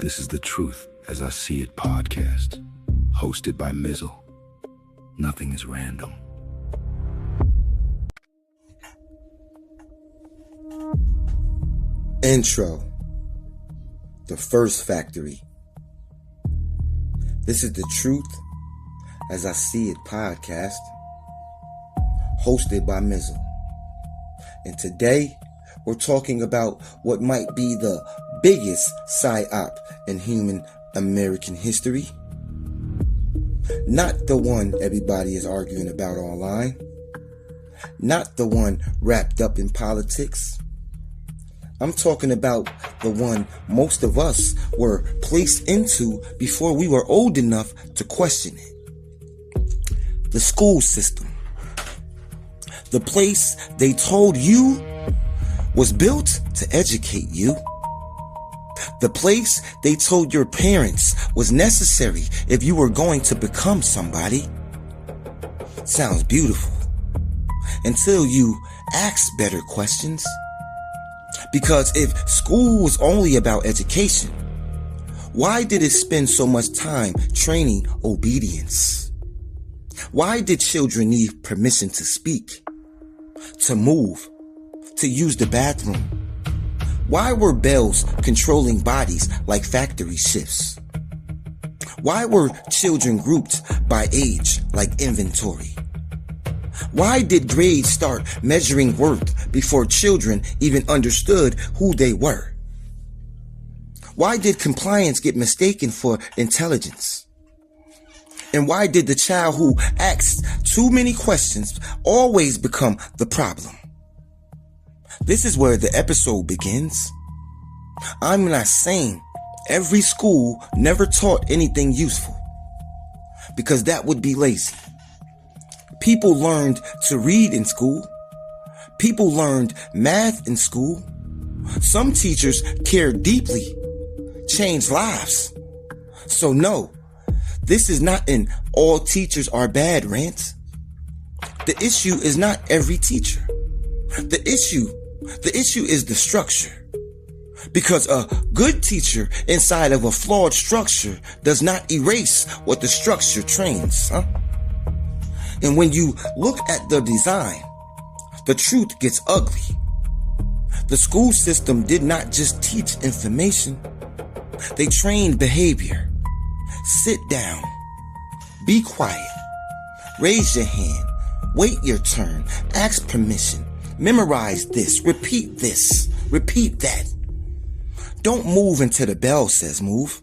This is the Truth as I See It podcast, hosted by Mizal. Nothing is random. Intro. The First Factory. This is the Truth as I See It podcast, hosted by Mizal. And today, we're talking about what might be the biggest Psyop in human American history. Not the one everybody is arguing about online. Not the one wrapped up in politics. I'm talking about the one most of us were placed into before we were old enough to question it. The school system. The place they told you was built to educate you. The place they told your parents was necessary if you were going to become somebody. Sounds beautiful. Until you ask better questions. Because if school was only about education, why did it spend so much time training obedience? Why did children need permission to speak, to move, to use the bathroom? Why were bells controlling bodies like factory shifts? Why were children grouped by age like inventory? Why did grades start measuring worth before children even understood who they were? Why did compliance get mistaken for intelligence? And why did the child who asked too many questions always become the problem? This is where the episode begins. I'm not saying every school never taught anything useful, because that would be lazy. People learned to read in school. People learned math in school. Some teachers cared deeply, changed lives. So no, this is not an all teachers are bad rant. The issue is not every teacher. The issue is the structure. Because a good teacher inside of a flawed structure does not erase what the structure trains, And when you look at the design, the truth gets ugly. The school system did not just teach information. They trained behavior. Sit down. Be quiet. Raise your hand. Wait your turn. Ask permission. Memorize this. Repeat this. Repeat that. Don't move until the bell says move.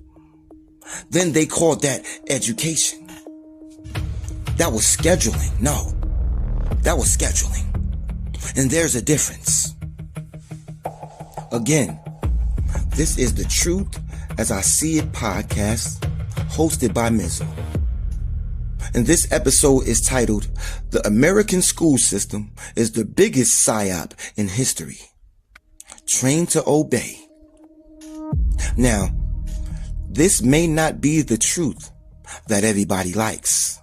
Then they called that education. That was scheduling. No, that was scheduling. And there's a difference. Again, this is the Truth as I See It podcast, hosted by Mizal. And this episode is titled, The American School System is the Biggest Psyop in History. Train to Obey. Now, this may not be the truth that everybody likes,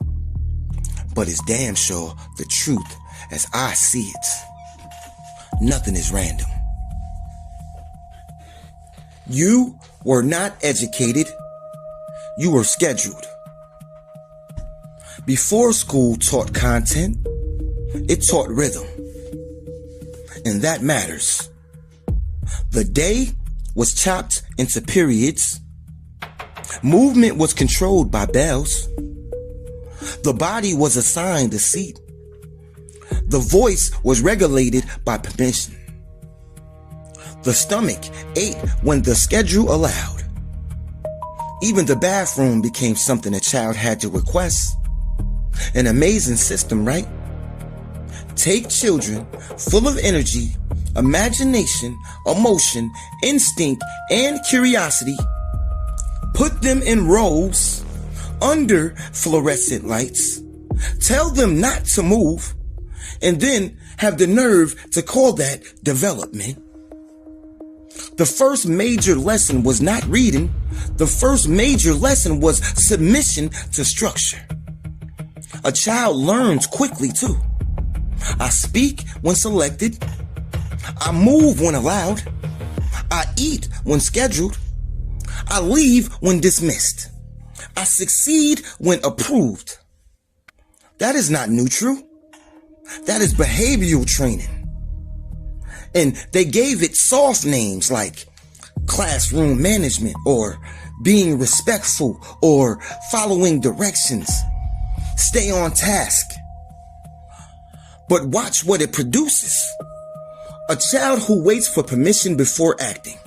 but it's damn sure the truth as I see it. Nothing is random. You were not educated. You were scheduled. Before school taught content, it taught rhythm. And that matters. The day was chopped into periods. Movement was controlled by bells. The body was assigned a seat. The voice was regulated by permission. The stomach ate when the schedule allowed. Even the bathroom became something a child had to request. An amazing system, right? Take children full of energy, imagination, emotion, instinct, and curiosity. Put them in rows under fluorescent lights. Tell them not to move. And then have the nerve to call that development. The first major lesson was not reading. The first major lesson was submission to structure. A child learns quickly too. I speak when selected. I move when allowed. I eat when scheduled. I leave when dismissed. I succeed when approved. That is not neutral. That is behavioral training. And they gave it soft names like classroom management or being respectful or following directions. Stay on task. But watch what it produces. A child who waits for permission before acting.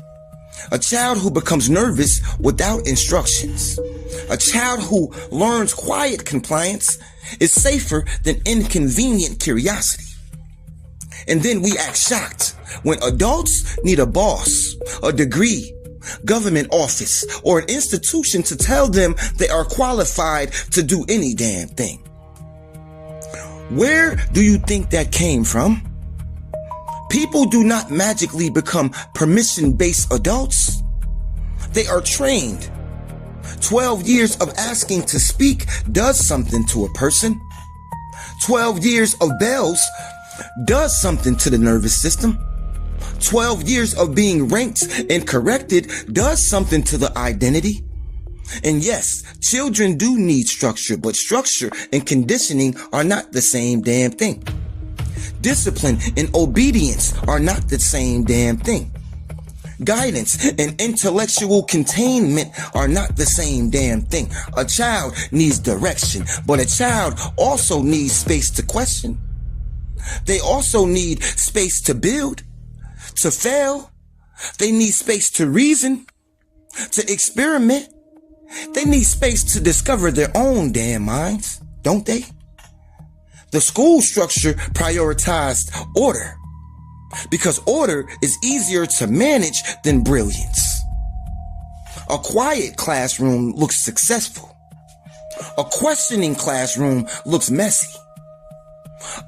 A child who becomes nervous without instructions. A child who learns quiet compliance is safer than inconvenient curiosity. And then we act shocked when adults need a boss, a degree, government office, or an institution to tell them they are qualified to do any damn thing. Where do you think that came from? People do not magically become permission-based adults. They are trained. 12 years of asking to speak does something to a person. 12 years of bells does something to the nervous system. 12 years of being ranked and corrected does something to the identity. And yes, children do need structure, but structure and conditioning are not the same damn thing. Discipline and obedience are not the same damn thing. Guidance and intellectual containment are not the same damn thing. A child needs direction, but a child also needs space to question. They also need space to build, to fail. They need space to reason, to experiment. They need space to discover their own damn minds, don't they? The school structure prioritized order because order is easier to manage than brilliance. A quiet classroom looks successful. A questioning classroom looks messy.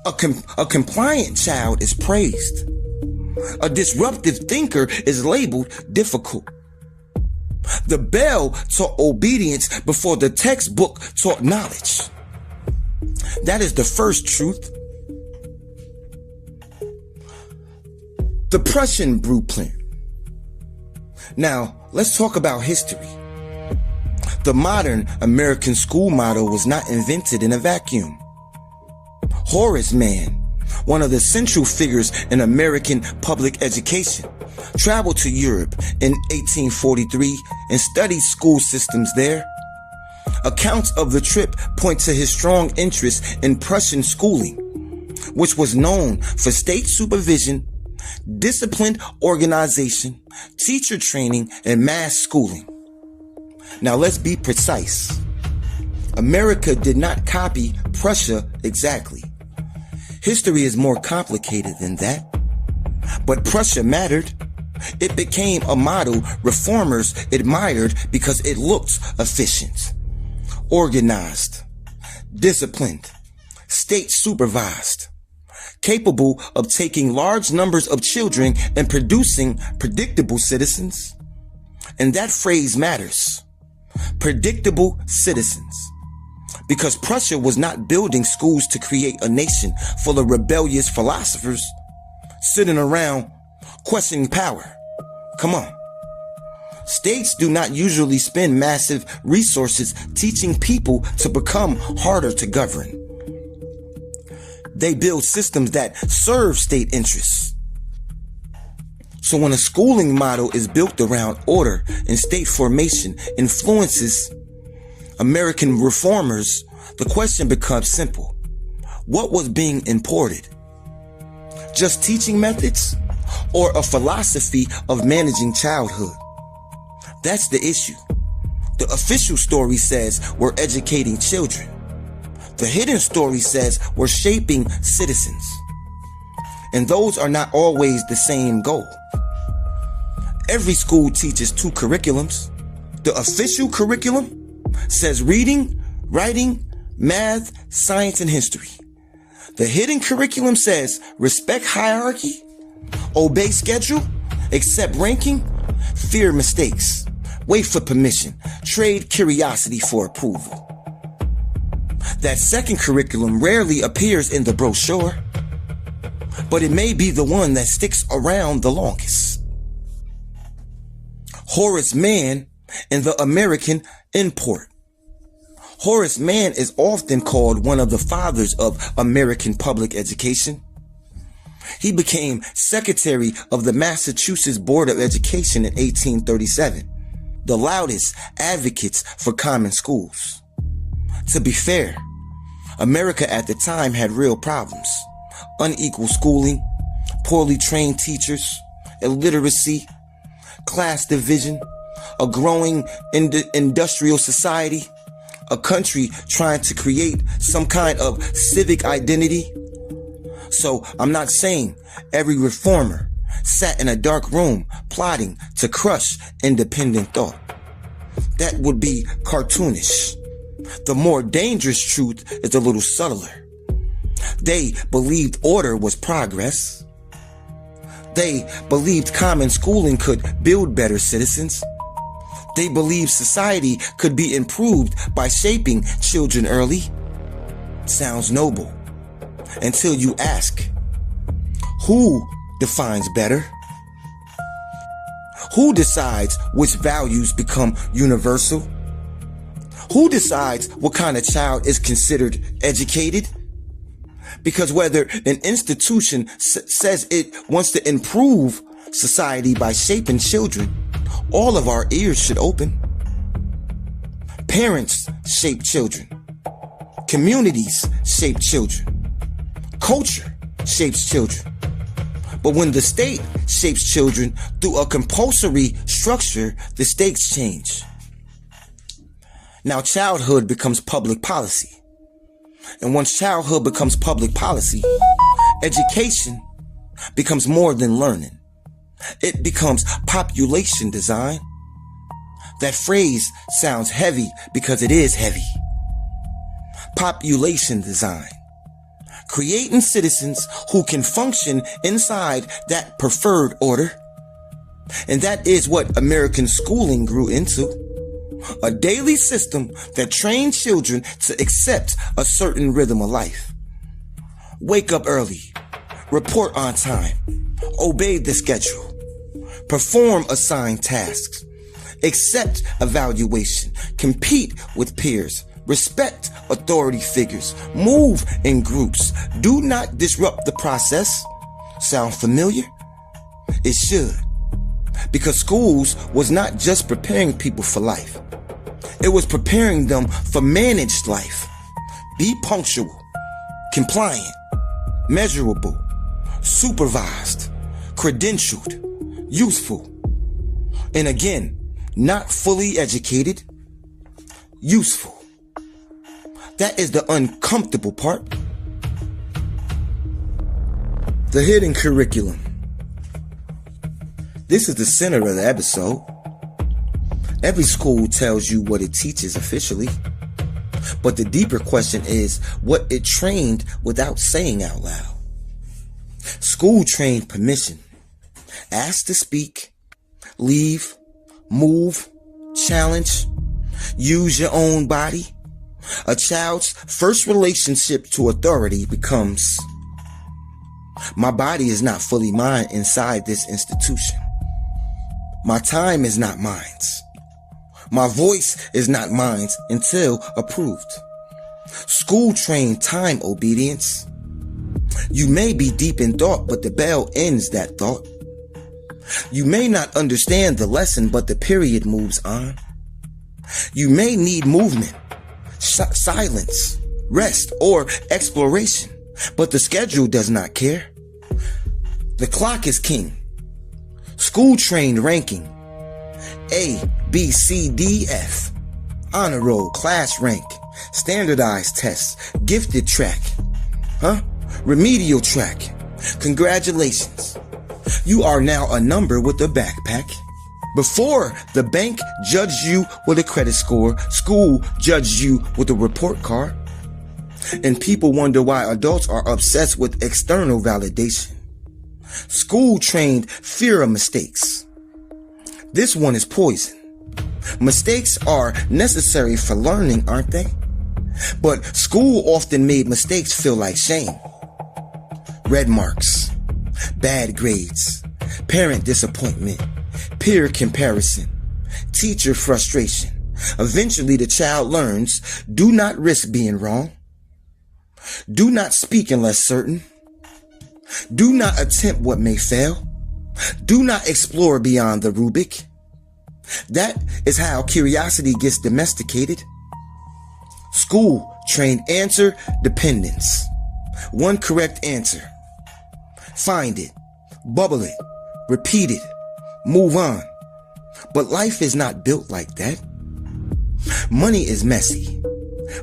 A compliant child is praised. A disruptive thinker is labeled difficult. The bell taught obedience before the textbook taught knowledge. That is the first truth. The Prussian blueprint. Now, let's talk about history. The modern American school model was not invented in a vacuum. Horace Mann, one of the central figures in American public education, traveled to Europe in 1843 and studied school systems there. Accounts of the trip point to his strong interest in Prussian schooling, which was known for state supervision, disciplined organization, teacher training, and mass schooling. Now let's be precise. America did not copy Prussia exactly. History is more complicated than that. But Prussia mattered. It became a model reformers admired because it looked efficient, organized, disciplined, state supervised, capable of taking large numbers of children and producing predictable citizens. And that phrase matters. Predictable citizens. Because Prussia was not building schools to create a nation full of rebellious philosophers sitting around questioning power. Come on. States do not usually spend massive resources teaching people to become harder to govern. They build systems that serve state interests. So when a schooling model is built around order and state formation influences American reformers, the question becomes simple. What was being imported? Just teaching methods or a philosophy of managing childhood? That's the issue. The official story says we're educating children. The hidden story says we're shaping citizens. And those are not always the same goal. Every school teaches two curriculums. The official curriculum says reading, writing, math, science, and history. The hidden curriculum says respect hierarchy, obey schedule, accept ranking, fear mistakes, wait for permission, trade curiosity for approval. That second curriculum rarely appears in the brochure, but it may be the one that sticks around the longest. Horace Mann and the American import. Horace Mann is often called one of the fathers of American public education. He became secretary of the Massachusetts Board of Education in 1837, the loudest advocates for common schools. To be fair, America at the time had real problems: unequal schooling, poorly trained teachers, illiteracy, class division, a growing industrial society, a country trying to create some kind of civic identity. So I'm not saying every reformer sat in a dark room plotting to crush independent thought. That would be cartoonish. The more dangerous truth is a little subtler. They believed order was progress. They believed common schooling could build better citizens. They believed society could be improved by shaping children early. Sounds noble. Until you ask, who defines better? Who decides which values become universal? Who decides what kind of child is considered educated? Because whether an institution says it wants to improve society by shaping children, all of our ears should open. Parents shape children. Communities shape children. Culture shapes children. But when the state shapes children through a compulsory structure, the stakes change. Now childhood becomes public policy. And once childhood becomes public policy, education becomes more than learning. It becomes population design. That phrase sounds heavy because it is heavy. Population design. Creating citizens who can function inside that preferred order. And that is what American schooling grew into. A daily system that trained children to accept a certain rhythm of life. Wake up early. Report on time. Obey the schedule. Perform assigned tasks. Accept evaluation. Compete with peers. Respect authority figures. Move in groups. Do not disrupt the process. Sound familiar? It should. Because schools was not just preparing people for life. It was preparing them for managed life. Be punctual, compliant, measurable, supervised, credentialed, useful. And again, not fully educated, useful. That is the uncomfortable part. The hidden curriculum. This is the center of the episode. Every school tells you what it teaches officially. But the deeper question is what it trained without saying out loud. School trained permission. Ask to speak, leave, move, challenge, use your own body. A child's first relationship to authority becomes, my body is not fully mine inside this institution. My time is not mine's. My voice is not mine until approved. School-trained time obedience. You may be deep in thought, but the bell ends that thought. You may not understand the lesson, but the period moves on. You may need movement, silence, rest, or exploration, but the schedule does not care. The clock is king. School-trained ranking. A, B, C, D, F. Honor roll, class rank, standardized tests, gifted track. Remedial track. Congratulations. You are now a number with a backpack. Before, the bank judged you with a credit score, school judged you with a report card. And people wonder why adults are obsessed with external validation. School trained fear of mistakes. This one is poison. Mistakes are necessary for learning, aren't they? But school often made mistakes feel like shame. Red marks, bad grades, parent disappointment, peer comparison, teacher frustration. Eventually the child learns, do not risk being wrong. Do not speak unless certain. Do not attempt what may fail. Do not explore beyond the Rubik. That is how curiosity gets domesticated. School trained answer dependence. One correct answer. Find it, bubble it, repeat it, move on. But life is not built like that. Money is messy.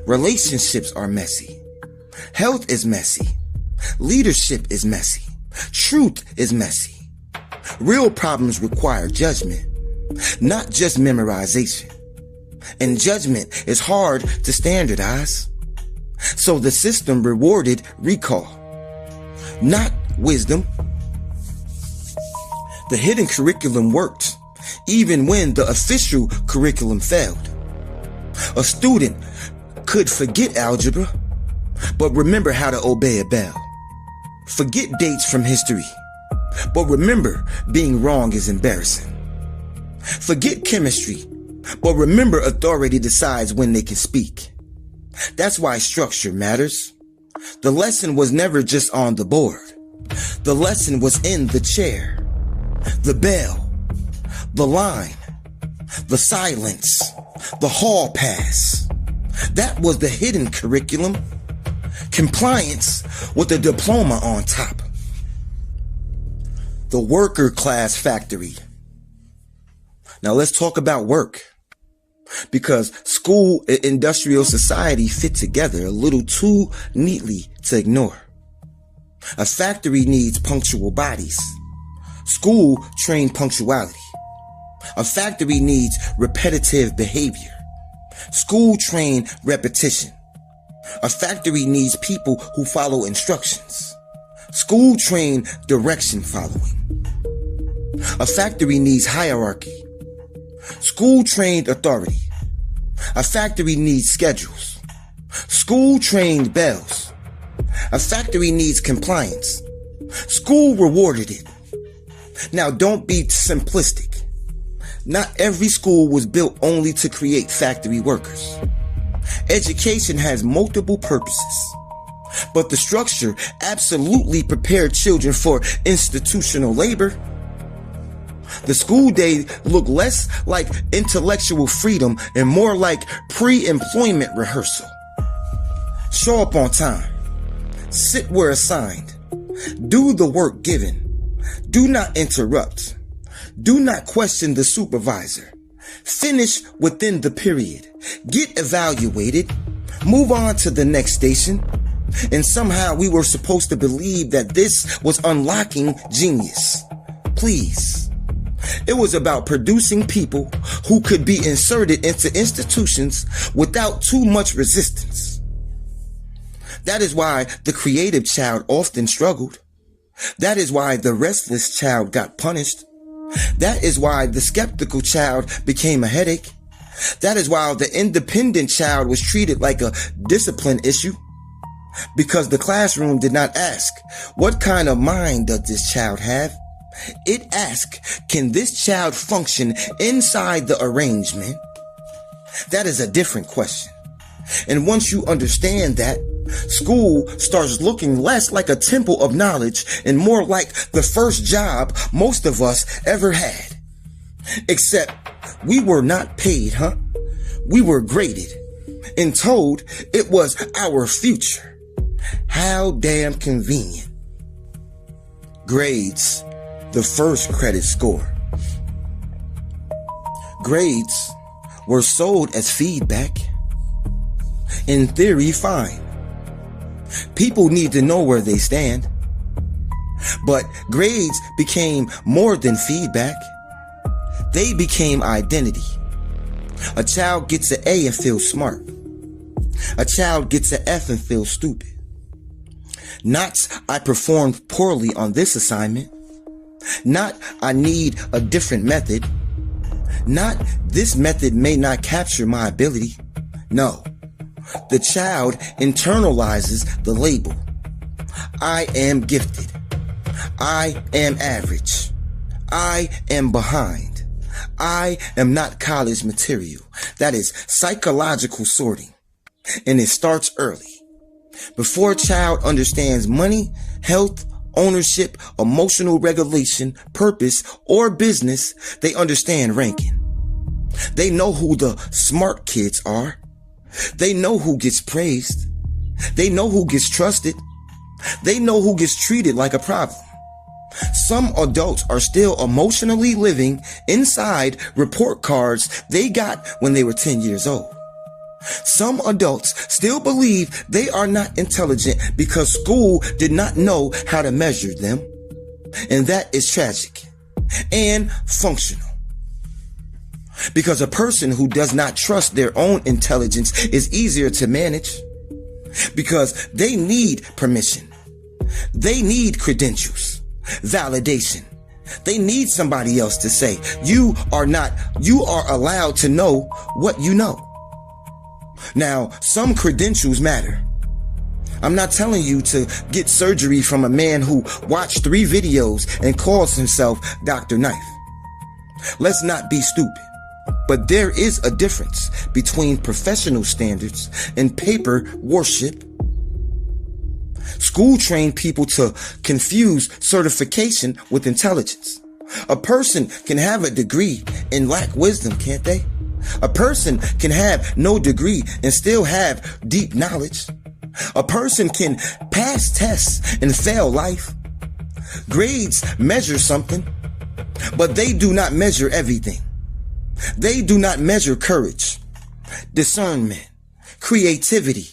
Relationships are messy. Health is messy. Leadership is messy. Truth is messy. Real problems require judgment, not just memorization. And judgment is hard to standardize. So the system rewarded recall, not wisdom. The hidden curriculum worked, even when the official curriculum failed. A student could forget algebra, but remember how to obey a bell. Forget dates from history, but remember being wrong is embarrassing. Forget chemistry, but remember authority decides when they can speak. That's why structure matters. The lesson was never just on the board. The lesson was in the chair, the bell, the line, the silence, the hall pass. That was the hidden curriculum. Compliance with a diploma on top. The worker class factory. Now let's talk about work. Because school and industrial society fit together a little too neatly to ignore. A factory needs punctual bodies. School trained punctuality. A factory needs repetitive behavior. School trained repetition. A factory needs people who follow instructions. School trained direction following. A factory needs hierarchy. School trained authority. A factory needs schedules. School trained bells. A factory needs compliance. School rewarded it. Now don't be simplistic. Not every school was built only to create factory workers. Education has multiple purposes, but the structure absolutely prepared children for institutional labor. The school day looked less like intellectual freedom and more like pre-employment rehearsal. Show up on time. Sit where assigned. Do the work given. Do not interrupt. Do not question the supervisor. Finish within the period. Get evaluated. Move on to the next station. And somehow we were supposed to believe that this was unlocking genius. Please. It was about producing people who could be inserted into institutions without too much resistance. That is why the creative child often struggled. That is why the restless child got punished. That is why the skeptical child became a headache. That is why the independent child was treated like a discipline issue. Because the classroom did not ask, what kind of mind does this child have? It asked, can this child function inside the arrangement? That is a different question. And once you understand that, school starts looking less like a temple of knowledge and more like the first job most of us ever had. Except we were not paid, huh? We were graded and told it was our future. How damn convenient. Grades, the first credit score. Grades were sold as feedback. In theory, fine. People need to know where they stand. But grades became more than feedback. They became identity. A child gets an A and feels smart. A child gets an F and feels stupid. Not, I performed poorly on this assignment. Not, I need a different method. Not, this method may not capture my ability. No. The child internalizes the label. I am gifted. I am average. I am behind. I am not college material. That is psychological sorting. And it starts early. Before a child understands money, health, ownership, emotional regulation, purpose, or business, they understand ranking. They know who the smart kids are. They know who gets praised. They know who gets trusted. They know who gets treated like a problem. Some adults are still emotionally living inside report cards they got when they were 10 years old. Some adults still believe they are not intelligent because school did not know how to measure them. And that is tragic and functional. Because a person who does not trust their own intelligence is easier to manage. Because they need permission. They need credentials, validation. They need somebody else to say, you are allowed to know what you know. Now, some credentials matter. I'm not telling you to get surgery from a man who watched 3 videos and calls himself Dr. Knife. Let's not be stupid. But there is a difference between professional standards and paper worship. School trained people to confuse certification with intelligence. A person can have a degree and lack wisdom, can't they? A person can have no degree and still have deep knowledge. A person can pass tests and fail life. Grades measure something, but they do not measure everything. They do not measure courage, discernment, creativity,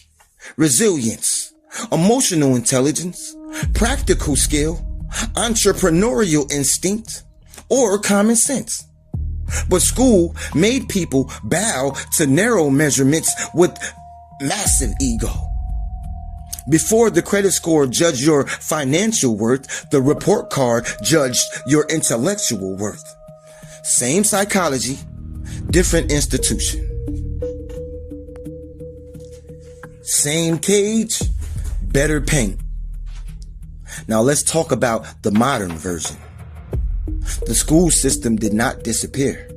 resilience, emotional intelligence, practical skill, entrepreneurial instinct, or common sense. But school made people bow to narrow measurements with massive ego. Before the credit score judged your financial worth, the report card judged your intellectual worth. Same psychology, different institution. Same cage, better paint. Now let's talk about the modern version. The school system did not disappear.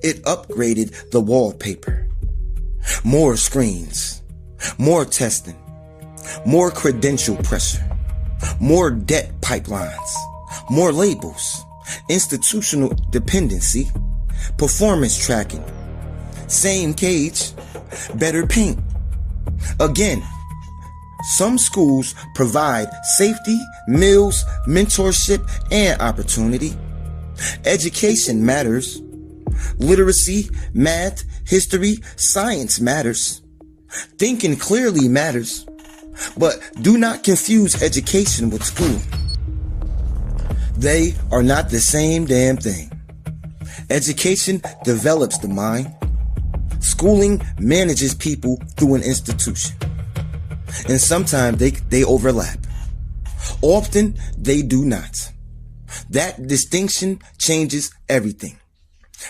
It upgraded the wallpaper. More screens, more testing, more credential pressure, more debt pipelines, more labels, institutional dependency, performance tracking. Same cage, better paint. Again, some schools provide safety, meals, mentorship, and opportunity. Education matters. Literacy, math, history, science matters. Thinking clearly matters. But do not confuse education with school. They are not the same damn thing. Education develops the mind. Schooling manages people through an institution. And sometimes they overlap. Often they do not. That distinction changes everything.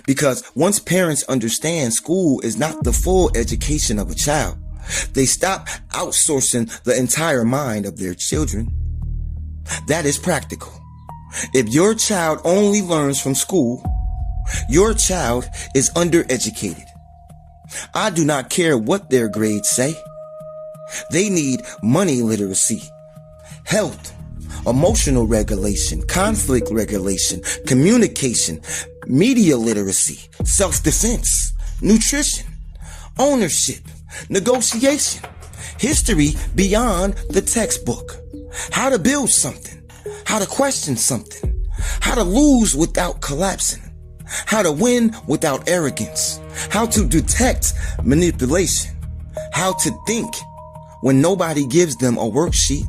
Because once parents understand school is not the full education of a child, they stop outsourcing the entire mind of their children. That is practical. If your child only learns from school, your child is undereducated. I do not care what their grades say. They need money literacy, health, emotional regulation, conflict regulation, communication, media literacy, self-defense, nutrition, ownership, negotiation, history beyond the textbook, how to build something, how to question something, how to lose without collapsing, how to win without arrogance, how to detect manipulation, how to think when nobody gives them a worksheet.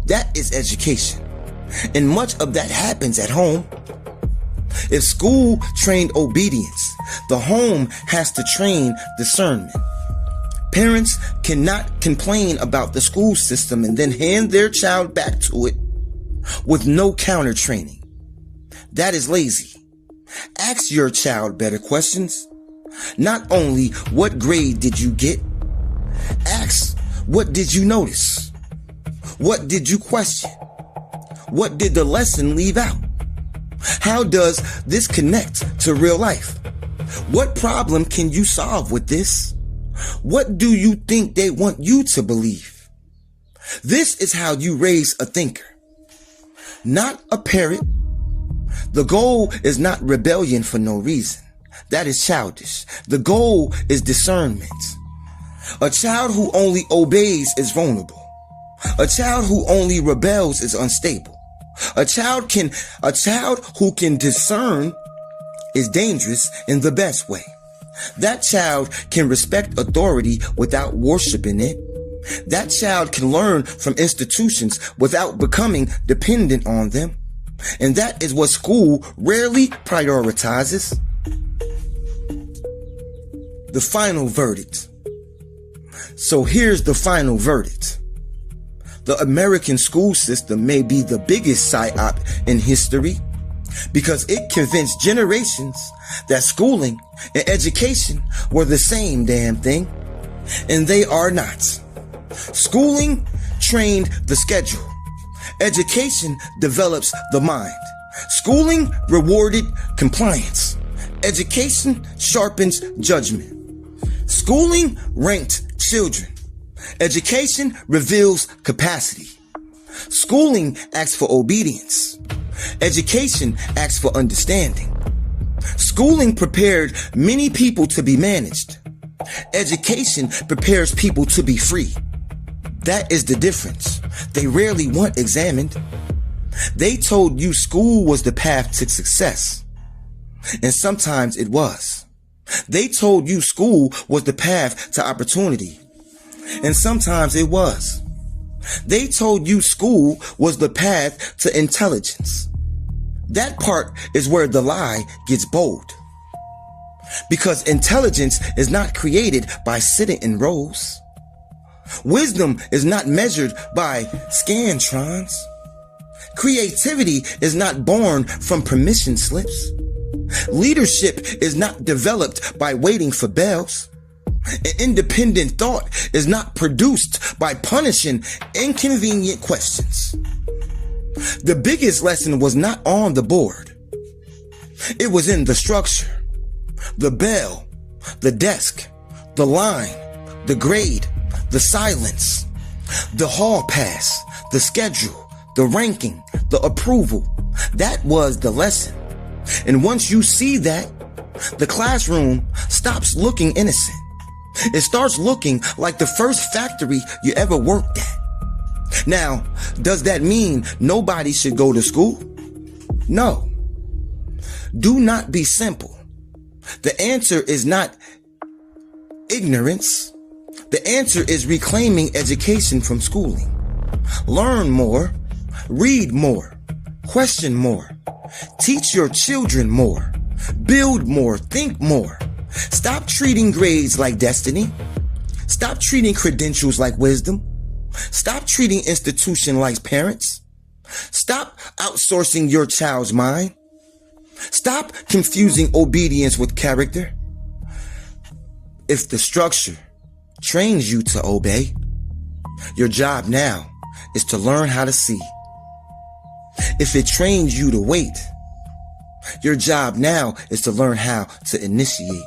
That is education. And much of that happens at home. If school trained obedience, the home has to train discernment. Parents cannot complain about the school system and then hand their child back to it with no counter training. That is lazy. Ask your child better questions. Not only what grade did you get, ask what did you notice? What did you question? What did the lesson leave out? How does this connect to real life? What problem can you solve with this? What do you think they want you to believe? This is how you raise a thinker, not a parrot. The goal is not rebellion for no reason. That is childish. The goal is discernment. A child who only obeys is vulnerable. A child who only rebels is unstable. A child who can discern is dangerous in the best way. That child can respect authority without worshiping it. That child can learn from institutions without becoming dependent on them. And that is what school rarely prioritizes. The final verdict. So here's the final verdict. The American school system may be the biggest psyop in history because it convinced generations that schooling and education were the same damn thing, and they are not. Schooling trained the schedule. Education develops the mind. Schooling rewarded compliance. Education sharpens judgment. Schooling ranked children. Education reveals capacity. Schooling asks for obedience. Education asks for understanding. Schooling prepared many people to be managed. Education prepares people to be free. That is the difference. They rarely want examined. They told you school was the path to success. And sometimes it was. They told you school was the path to opportunity. And sometimes it was. They told you school was the path to intelligence. That part is where the lie gets bold. Because intelligence is not created by sitting in rows. Wisdom is not measured by scantrons. Creativity is not born from permission slips. Leadership is not developed by waiting for bells. An independent thought is not produced by punishing inconvenient questions. The biggest lesson was not on the board. It was in the structure, the bell, the desk, the line, the grade, the silence, the hall pass, the schedule, the ranking, the approval. That was the lesson. And once you see that, the classroom stops looking innocent. It starts looking like the first factory you ever worked at. Now, does that mean nobody should go to school? No. Do not be simple. The answer is not ignorance. The answer is reclaiming education from schooling. Learn more, read more, question more, teach your children more, build more, think more. Stop treating grades like destiny. Stop treating credentials like wisdom. Stop treating institution like parents. Stop outsourcing your child's mind. Stop confusing obedience with character. If the structure trains you to obey, your job now is to learn how to see. If it trains you to wait, your job now is to learn how to initiate.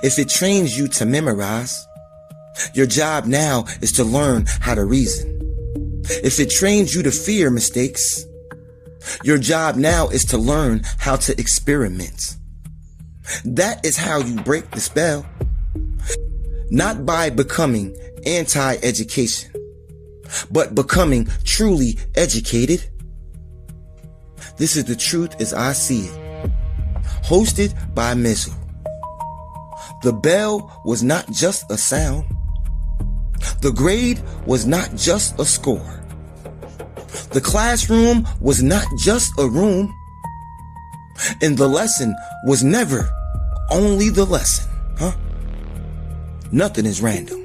If it trains you to memorize, your job now is to learn how to reason. If it trains you to fear mistakes, your job now is to learn how to experiment. That is how you break the spell. Not by becoming anti-education, but becoming truly educated. This is the truth as I see it. Hosted by Mizal. The bell was not just a sound. The grade was not just a score. The classroom was not just a room. And the lesson was never only the lesson, huh? Nothing is random.